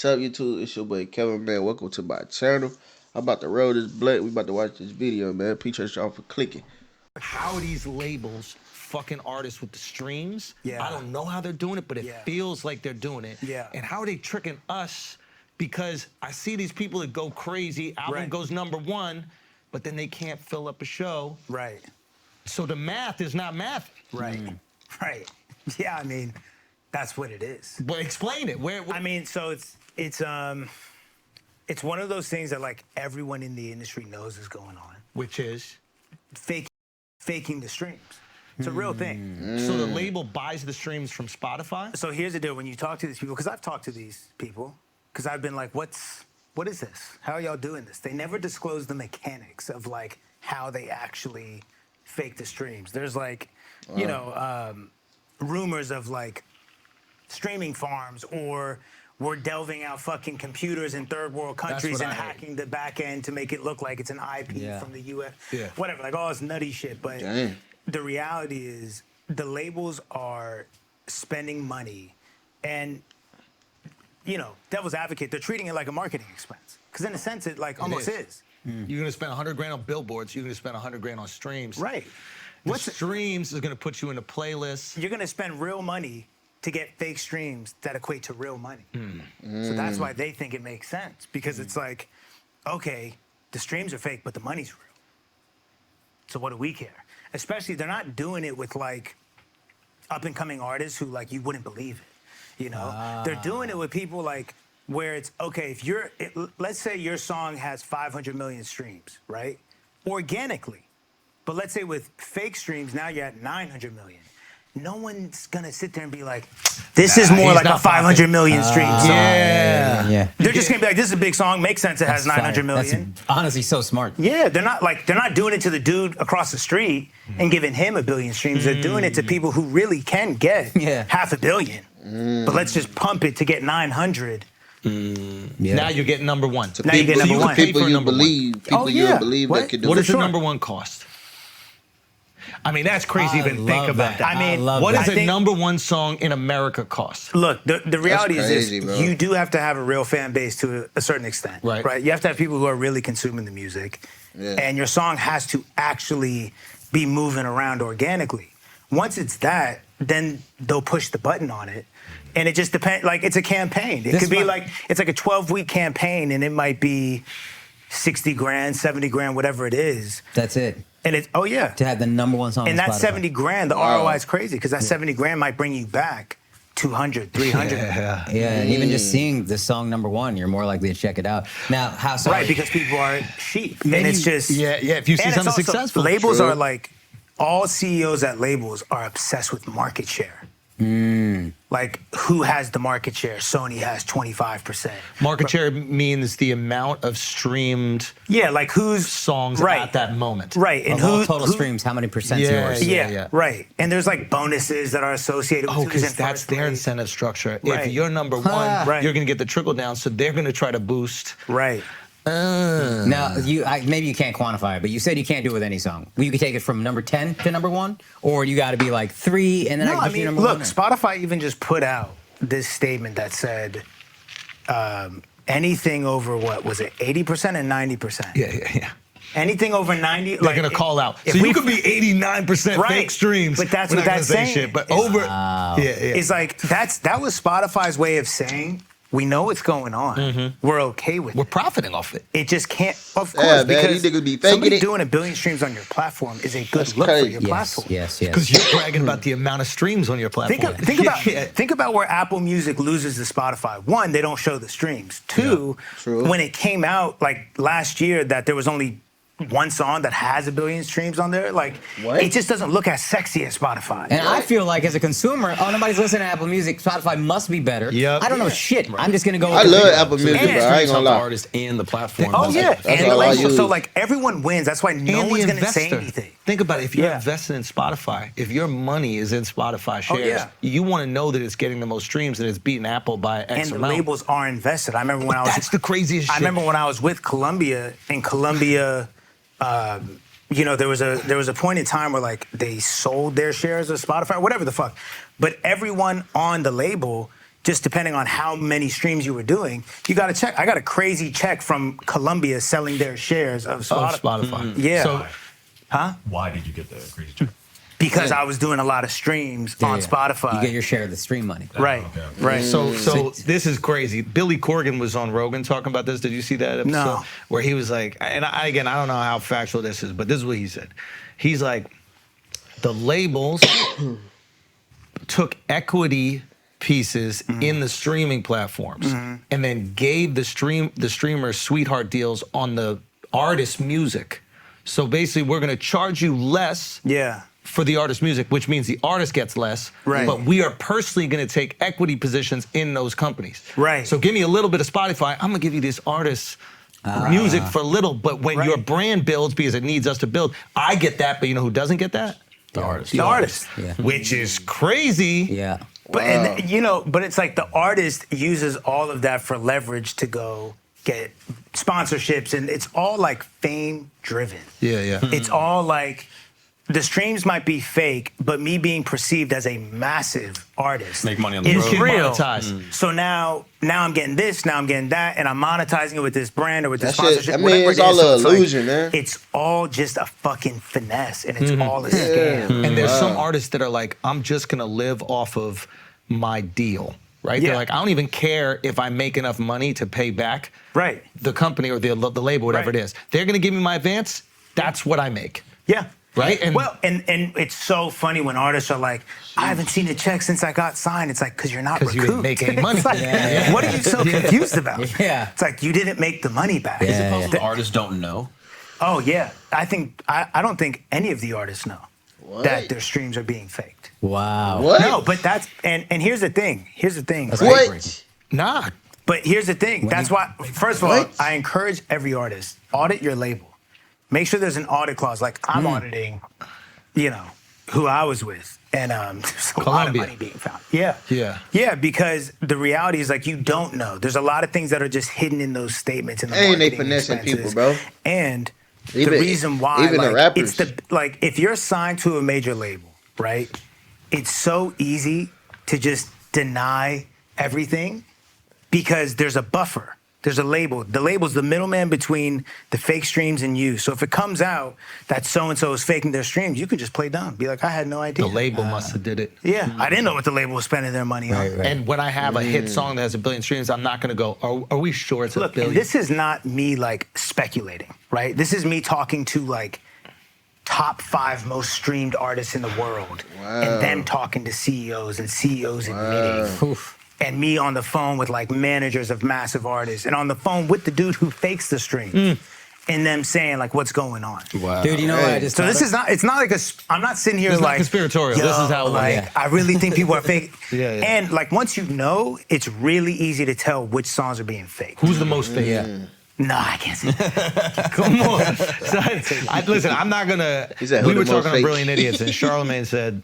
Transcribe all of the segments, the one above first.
What's up, YouTube? It's your boy Kevin, man. Welcome to my channel. I'm about to roll this blunt. We about to watch this video, man. Appreciate y'all for clicking. How are these labels fucking artists with the streams? Yeah. I don't know how they're doing it, but it feels like they're doing it. Yeah. And how are they tricking us? Because I see these people that go crazy, album goes #1, but then they can't fill up a show. Right. So the math is not math. Right. Right. Yeah, I mean, that's what it is. But explain it. Where I mean, so it's one of those things that like everyone in the industry knows is going on. which is? Faking the streams. It's a real thing. So the label buys the streams from Spotify? So here's the deal. When you talk to these people, because I've talked to these people, because I've been like, what is this? How are y'all doing this? They never disclose the mechanics of like how they actually fake the streams. There's like, you know, rumors of like streaming farms, or we're delving out fucking computers in third world countries and hacking the back end to make it look like it's an IP from the US. Whatever, like all this nutty shit. But the reality is the labels are spending money, and you know, devil's advocate, they're treating it like a marketing expense. Because in a sense, it like almost is. You're gonna spend 100 grand on billboards, you're gonna spend 100 grand on streams. Right. The streams is gonna put you in a playlist. You're gonna spend real money to get fake streams that equate to real money. So that's why they think it makes sense, because it's like, okay, the streams are fake, but the money's real. So what do we care? Especially, they're not doing it with like up and coming artists who like you wouldn't believe it. You know, they're doing it with people like where it's okay. If let's say your song has 500 million streams, right? Organically. But let's say with fake streams, now you're at 900 million. No one's gonna sit there and be like, this is more like a 500 million stream song. Yeah. They're just gonna be like, this is a big song, makes sense, it has 900 million. That's honestly so smart. Yeah, they're not doing it to the dude across the street and giving him 1 billion streams. They're doing it to people who really can get 500 million. But let's just pump it to get 900. Now you're getting #1. Now you get #1. People you believe that could do it. What does the #1 cost? I mean, that's crazy to even think about that. I mean, what does a #1 song in America cost? Look, the reality is this. bro. You do have to have a real fan base to a certain extent. Right? You have to have people who are really consuming the music. And your song has to actually be moving around organically. Once it's that, then they'll push the button on it. And it just depends, like it's a campaign. It could be like, it's like a 12-week campaign, and it might be 60 grand, 70 grand, whatever it is. That's it. And it's, to have the #1 song and on that Spotify. 70 grand, the ROI is crazy, because that 70 grand might bring you back 200, 300. And even just seeing the song #1, you're more likely to check it out. Now, how so? Right, because people are sheep. And it's just... if you see something successful. Labels are like, all CEOs at labels are obsessed with market share. Like, who has the market share? Sony has 25%. Market share means the amount of streamed like whose songs at that moment. Right. And who total streams, how many percent's yours? Right. And there's like bonuses that are associated with because that's their incentive structure. If you're #1, you're going to get the trickle down, so they're going to try to boost. Right. Now, maybe you can't quantify it, but you said you can't do it with any song. Well, you could take it from #10 to #1, or you got to be like 3, and then I can push you look, #1. Spotify even just put out this statement that said anything over, what was it, 80% and 90%? Yeah. Anything over 90, they're gonna call out. So you could be 89% fake streams, but that's what that's saying. Shit, but over, it's like that was Spotify's way of saying, we know what's going on. We're okay with it. We're profiting off it. It just can't, of course, because these niggas be faking somebody it. doing 1 billion streams on your platform is a good look for your platform. Yes. Because you're bragging about the amount of streams on your platform. Think about where Apple Music loses to Spotify. 1, they don't show the streams. 2, when it came out like last year that there was only 1 song that has 1 billion streams on there, like it just doesn't look as sexy as Spotify. And I feel like as a consumer, nobody's listening to Apple Music. Spotify must be better. I don't know shit. I'm just gonna go. I love Apple Music, but I ain't gonna lie. The artist and the platform. And the label. So like everyone wins. That's why no one's gonna say anything. Think about it. If you're invested in Spotify, if your money is in Spotify shares, you want to know that it's getting the most streams and it's beating Apple by X and amount. the labels are invested. I remember when I was. That's the craziest shit. I remember when I was with Columbia, and Columbia. You know, there was a point in time where like they sold their shares of Spotify, whatever the fuck. But everyone on the label just depending on how many streams you were doing, you got to check. I got a crazy check from Colombia selling their shares of Spotify. Yeah. So, Why did you get the crazy check? Because I was doing a lot of streams on Spotify. You get your share of the stream money. Right. Okay. Right. So this is crazy. Billy Corgan was on Rogan talking about this. Did you see that episode? No. Where he was like, and I don't know how factual this is, but this is what he said. He's like, the labels took equity pieces in the streaming platforms and then gave the streamers sweetheart deals on the artist music. So basically, we're going to charge you less. Yeah. For the artist music, which means the artist gets less, right. But we are personally going to take equity positions in those companies. Right. So give me a little bit of Spotify. I'm going to give you this artist's music for little, but when your brand builds because it needs us to build, I get that, but you know who doesn't get that? The artist. The artist. Yeah. Which is crazy. Yeah. But and but it's like the artist uses all of that for leverage to go get sponsorships, and it's all like fame driven. Yeah. It's all like the streams might be fake, but me being perceived as a massive artist Make money on the is road. real. Monetize. So now I'm getting this, now I'm getting that, and I'm monetizing it with this brand or with this That shit, sponsorship. I mean, whatever it's it is. all So an it's like, illusion, man. It's all just a fucking finesse, and it's all a scam. And there's some artists that are like, I'm just going to live off of my deal. Right? Yeah. They're like, I don't even care if I make enough money to pay back Right. the company or the label, whatever Right. it is. They're going to give me my advance. That's what I make. Yeah. Right? And Well, and it's so funny when artists are like, I haven't seen a check since I got signed. It's like, because you're not 'Cause you recouped. didn't make any money. It's like, Yeah. what are you so confused about? Yeah. It's like, you didn't make the money back. Is it possible the artists don't know? Oh, yeah. I don't think any of the artists know that their streams are being faked. Wow. What? No, but that's, and here's the thing. That's right? heartbreaking. nah. But here's the thing. That's why, first of all, I encourage every artist, audit your label. Make sure there's an audit clause. Like, I'm auditing, who I was with. And there's a lot of Colombia. money being found. Yeah. Yeah. Yeah, because the reality is, like, you don't know. There's a lot of things that are just hidden in those statements in the And they marketing finessing expenses. people, bro. And Even- the reason why, even the like, rappers. it's if you're signed to a major label, right? It's so easy to just deny everything because there's a buffer. There's a label. The label's the middleman between the fake streams and you. So if it comes out that so-and-so is faking their streams, you can just play dumb. Be like, I had no idea. The label must have did it. Yeah, I didn't know what the label was spending their money on. Right. And when I have a hit song that has 1 billion streams, I'm not going to go, are we sure it's Look, a billion? and this is not me, like, speculating, right? This is me talking to, like, top 5 most streamed artists in the world. And them talking to CEOs and CEOs admitting. Oof. And me on the phone with, like, managers of massive artists. And on the phone with the dude who fakes the streams. And them saying, like, what's going on. Wow. Dude, you know what I just So thought this of? is not, it's not like I'm not sitting here It's not like. conspiratorial. This is how it like, went. I really think people are fake. Yeah. And, like, once you know, it's really easy to tell which songs are being faked. Who's the most fake? Yeah. No, I can't say that. Come on. Listen, I'm not gonna. He said, who We were the most talking on fake? Brilliant Idiots, and Charlamagne said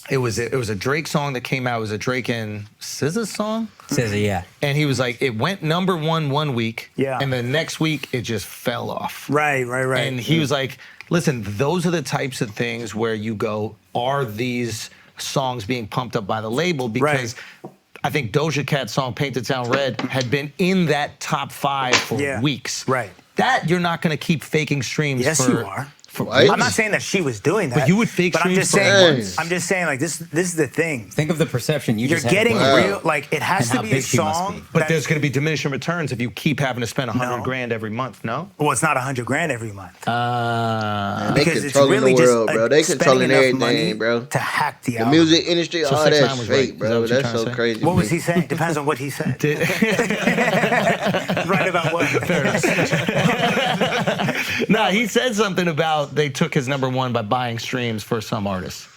it was a Drake song that came out. It was a Drake and SZA song, Says it, yeah. and he was like, it went number 1 one week, Yeah. and the next week it just fell off. Right. And he was like, listen, those are the types of things where you go, are these songs being pumped up by the label? Because I think Doja Cat's song Paint the Town Red had been in that top 5 for weeks. Right. That you're not going to keep faking streams Yes, for. you are. For What? I'm not saying that she was doing that. But you would fake But I'm streams just for saying. months. I'm just saying, like, this is the thing. Think of the perception you You're just had. getting Wow. real. Like, it has And to how be a big she must song. be. But that- there's going to be diminishing returns if you keep having to spend $100 No. grand every month. No. Well, it's not $100,000 every month. They because it's controlling really the just world, bro. They spending controlling enough everything, money bro. to hack the The album. music industry, So all 6ix9ine that's was fake, right. Is that bro. what you're That's trying to so say? crazy. What was he saying? Depends on what he said. Right about what? Nah, he said something about they took his number 1 by buying streams for some artists.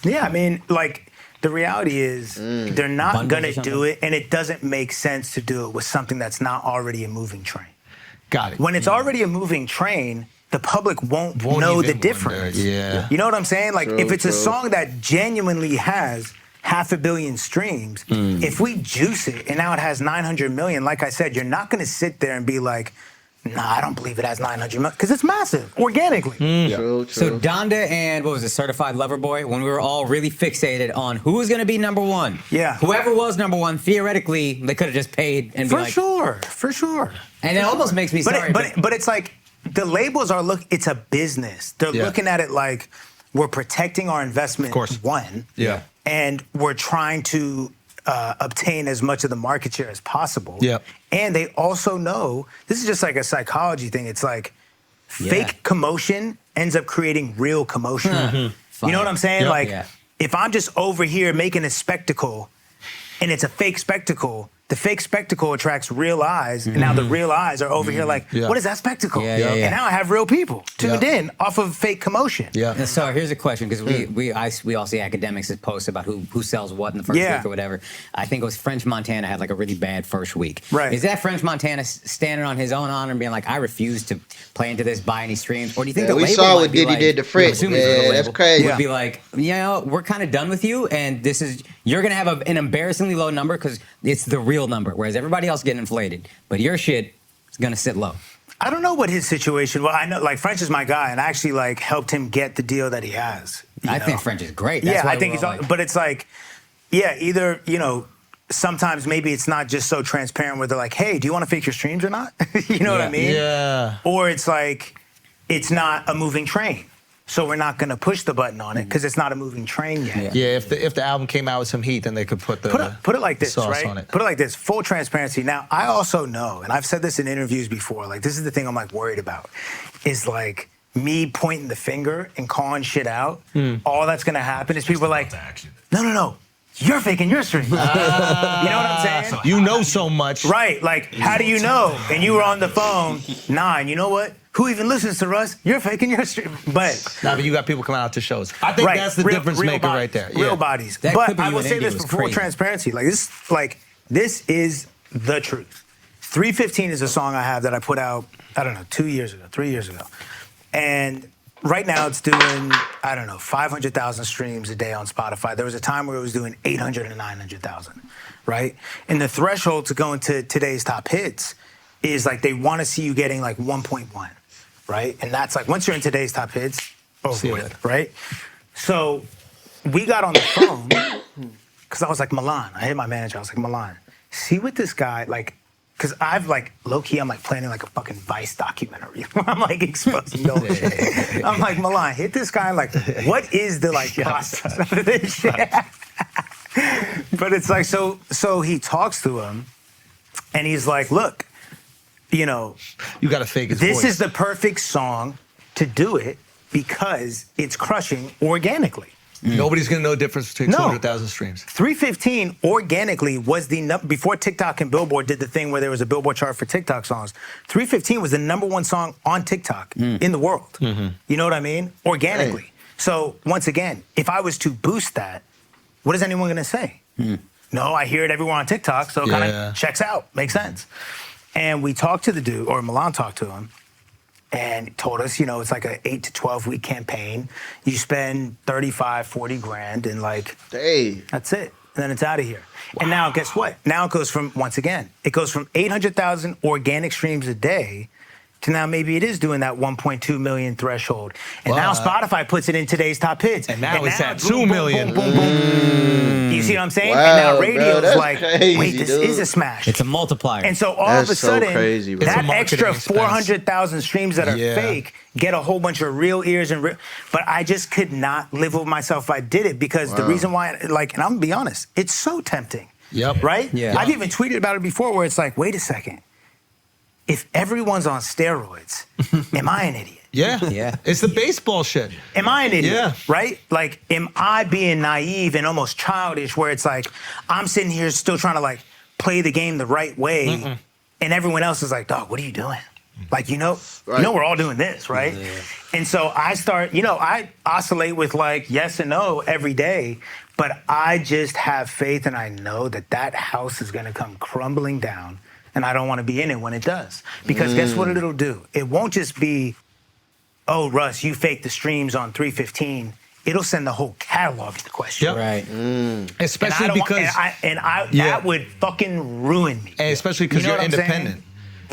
Yeah, I mean, like, the reality is they're not Bundles going or to something? do it, and it doesn't make sense to do it with something that's not already a moving train. Got it. When it's already a moving train, the public won't know even the difference. wonder. Yeah. You know what I'm saying? Like, True, if it's a true. song that genuinely has 500 million streams, if we juice it and now it has 900 million, like I said, you're not going to sit there and be like, Nah, I don't believe it has 900 million because it's massive organically. True. So Donda and what was it, Certified Lover Boy, when we were all really fixated on who was going to be number one. Yeah. Whoever was number one, theoretically, they could have just paid and be For like, sure. And it almost makes me sorry. But it's like the labels are it's a business. They're looking at it like we're protecting our investment. Of course. One. Yeah. And we're trying to obtain as much of the market share as possible. Yeah. And they also know this is just like a psychology thing. It's like fake commotion ends up creating real commotion. You know what I'm saying? Yep. Like if I'm just over here making a spectacle and it's a fake spectacle, the fake spectacle attracts real eyes, and now the real eyes are over here like, what is that spectacle? And now I have real people tuned in off of fake commotion. And so here's a question, because we all see academics that post about who sells what in the first week or whatever. I think it was French Montana had like a really bad first week. Right. Is that French Montana standing on his own honor and being like, I refuse to play into this, buy any streams? Or do you think the we label saw might what be Diddy like, did to French. assuming it's the Yeah, that's label, crazy. would be like, you know, we're kind of done with you, and this is, you're going to have an embarrassingly low number because it's the real number, whereas everybody else getting inflated, but your shit is gonna sit low. I don't know what his situation. Well, I know like French is my guy, and I actually like helped him get the deal that he has. I think French is great. That's Yeah, why I think we're he's. all like, But it's like, either sometimes maybe it's not just so transparent where they're like, hey, do you want to fake your streams or not? You know what I mean? Yeah. Or it's like, it's not a moving train. So we're not going to push the button on it because it's not a moving train yet. Yeah, if the album came out with some heat, then they could put the Put it like this, sauce right? on it. Put it like this, full transparency. Now, I also know, and I've said this in interviews before, like this is the thing I'm like worried about, is like me pointing the finger and calling shit out. All that's going to happen is people are like, no, you're faking your stream. You know what I'm saying? You know so much. Right, like, how do you know? And you were on the phone, and you know what? Who even listens to Russ? You're faking your stream. But Nah, but you got people coming out to shows. I think that's the difference maker bodies, right there. Real bodies. That But clip of I you will in say India this was for full crazy. transparency. This is the truth. 315 is a song I have that I put out, I don't know, 3 years ago. And right now it's doing, 500,000 streams a day on Spotify. There was a time where it was doing 800 and 900,000, right? And the threshold to go into today's top hits is like they want to see you getting like 1.1, right? And that's like, once you're in today's top hits, over with, right? So we got on the phone because I was like, Milan, I hit my manager, I was like, Milan, see what this guy, like, because I've like, low-key, I'm like planning like a fucking Vice documentary. I'm like exposing no shit. I'm like, Milan, hit this guy, like, what is the like process of this shit? But it's like, so he talks to him and he's like, look, You got to fake his this voice. is the perfect song to do it because it's crushing organically. Nobody's going to know the difference between No. 200,000 streams. 315 organically was before TikTok and Billboard did the thing where there was a Billboard chart for TikTok songs. 315 was the #1 song on TikTok in the world. You know what I mean? Organically. Hey. So once again, if I was to boost that, what is anyone going to say? No, I hear it everywhere on TikTok, so it kind of checks out. Makes sense. And we talked to the dude, or Milan talked to him, and told us, it's like an 8 to 12 week campaign. You spend 35, 40 grand, and like, Hey. that's it. And then it's out of here. And now, guess what? Now it goes from, once again, it goes from 800,000 organic streams a day to now maybe it is doing that 1.2 million threshold. And now Spotify puts it in today's top hits. And now it's at boom, 2 boom, million. Boom, boom, boom. You see what I'm saying? Wow, and now bro, radio's that's like, crazy, wait, this dude. is a smash. it's a multiplier. And so all That's of a so sudden, crazy, bro. It's a that marketing extra expense. 400,000 streams that are Yeah. fake get a whole bunch of real ears and but I just could not live with myself if I did it because the reason why, like, and I'm gonna be honest, it's so tempting. Yep. Right? Yeah. I've even tweeted about it before where it's like, wait a second. If everyone's on steroids, am I an idiot? Yeah. Yeah. It's the baseball shit. Am I an idiot? Yeah. Right? Like, am I being naive and almost childish where it's like, I'm sitting here still trying to like play the game the right way and everyone else is like, dog, what are you doing? Like, we're all doing this, right? Yeah. And so I start, I oscillate with like yes and no every day, but I just have faith and I know that house is going to come crumbling down and I don't want to be in it when it does. Because guess what it'll do? It won't just be, oh, Russ, you faked the streams on 315. It'll send the whole catalog into question. Yep. right. Especially because that would fucking ruin me. and especially because You know you're what I'm saying? independent.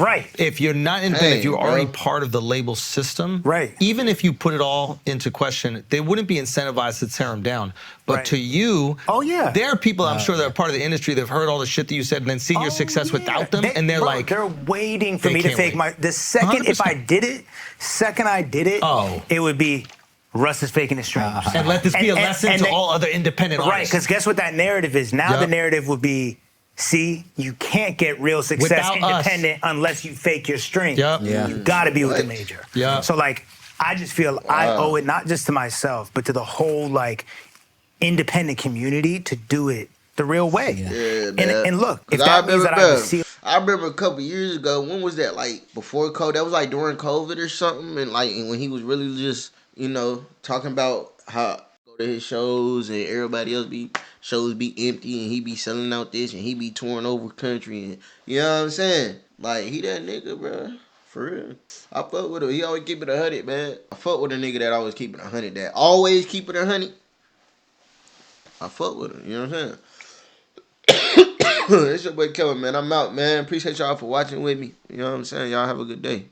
Right. If you're not independent, if Dang, you're already bro. part of the label system, Right. even if you put it all into question, they wouldn't be incentivized to tear them down. But Right. to you, Oh, yeah. there are people I'm sure that are part of the industry that have heard all the shit that you said and then seen your Oh, success yeah. without them, and they're bro, like, they're waiting for they me to can't fake wait. the second if I 100%. did it, Oh. it would be Russ is faking his streams. and let this be a lesson to they- all other independent Right, artists. because guess what that narrative is? Now the Yup. narrative would be, see, you can't get real success Without us. independent unless you fake your stream. Yup. Yeah. You gotta be with the What? major. Yeah. So like, I just feel I owe it not just to myself, but to the whole like independent community to do it the real way. Yeah, man. And look, if 'Cause that means that I bro, was sealed. I remember a couple years ago. When was that? Like before COVID? That was like during COVID or something. And like when he was really just talking about how go to his shows and everybody else shows be empty and he be selling out this and he be touring over country and you know what I'm saying? Like he that nigga, bro. For real. I fuck with him. He always keep it 100, man. I fuck with a nigga that always keep it 100. That always keep it 100. I fuck with him. You know what I'm saying? It's your boy Kevin, man. I'm out, man. Appreciate y'all for watching with me. You know what I'm saying? Y'all have a good day.